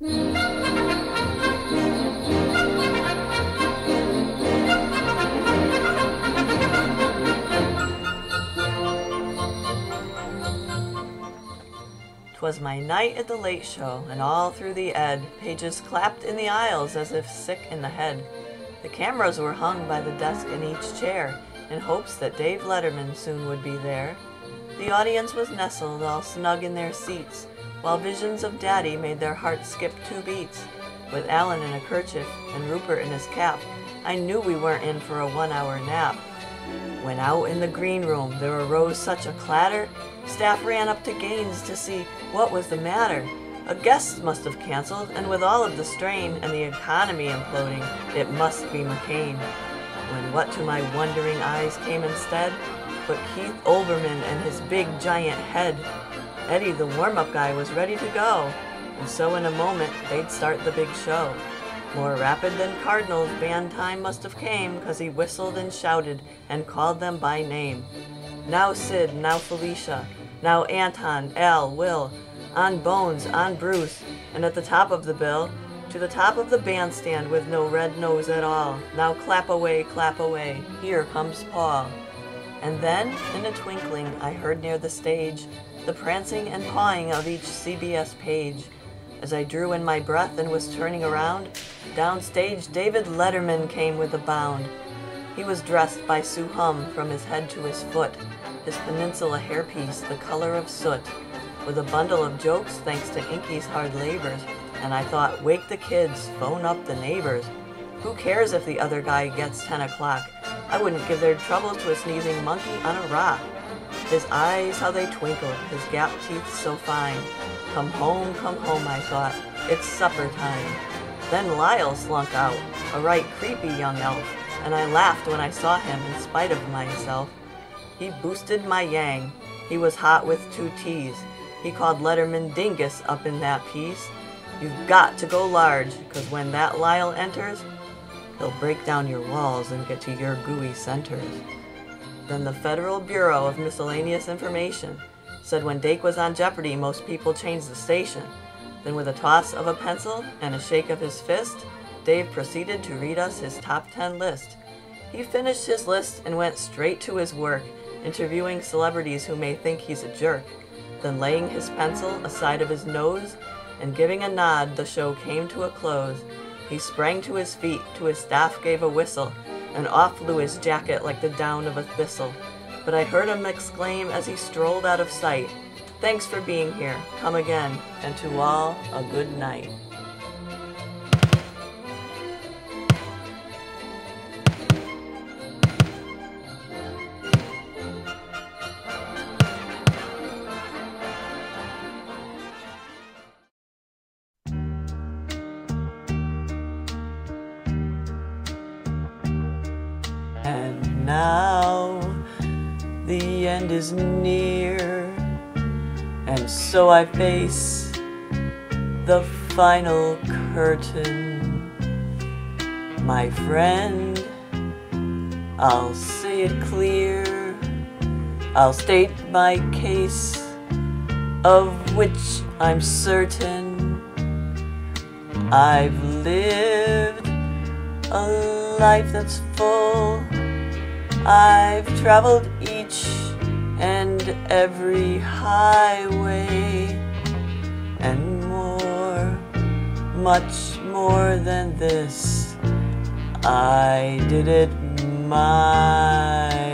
'Twas my night at the late show, and all through the ed, pages clapped in the aisles as if sick in the head. The cameras were hung by the desk in each chair, in hopes that Dave Letterman soon would be there. The audience was nestled all snug in their seats, while visions of Daddy made their hearts skip 2 beats. With Alan in a kerchief and Rupert in his cap, I knew we weren't in for a 1-hour nap. When out in the green room there arose such a clatter, staff ran up to Gaines to see what was the matter. A guest must have canceled, and with all of the strain and the economy imploding, it must be McCain. When what to my wondering eyes came instead but Keith Olbermann and his big giant head. Eddie, the warm-up guy, was ready to go, and so in a moment they'd start the big show. More rapid than Cardinals, band time must have came, 'cause he whistled and shouted and called them by name. Now Sid, now Felicia, now Anton, Al, Will, on Bones, on Bruce, and at the top of the bill, to the top of the bandstand with no red nose at all. Now clap away, here comes Paul. And then, in a twinkling, I heard near the stage the prancing and pawing of each CBS page. As I drew in my breath and was turning around, downstage David Letterman came with a bound. He was dressed by Sue Hum from his head to his foot, his peninsula hairpiece the color of soot, with a bundle of jokes thanks to Inky's hard labors, and I thought, wake the kids, phone up the neighbors. Who cares if the other guy gets 10 o'clock? I wouldn't give their troubles to a sneezing monkey on a rock. His eyes, how they twinkled, his gap teeth so fine. Come home, I thought, it's supper time. Then Lyle slunk out, a right creepy young elf, and I laughed when I saw him in spite of myself. He boosted my yang, he was hot with 2 T's. He called Letterman Dingus up in that piece. You've got to go large, 'cause when that Lyle enters, he'll break down your walls and get to your gooey centers. Then the Federal Bureau of Miscellaneous Information said when Dake was on Jeopardy, most people changed the station. Then with a toss of a pencil and a shake of his fist, Dave proceeded to read us his top 10 list. He finished his list and went straight to his work, interviewing celebrities who may think he's a jerk. Then laying his pencil aside of his nose and giving a nod, the show came to a close. He sprang to his feet, to his staff gave a whistle, and off flew his jacket like the down of a thistle. But I heard him exclaim as he strolled out of sight, "Thanks for being here, come again, and to all a good night." And now the end is near, and so I face the final curtain. My friend, I'll say it clear, I'll state my case, of which I'm certain. I've lived a life that's full. I've traveled each and every highway, and more, much more than this. I did it my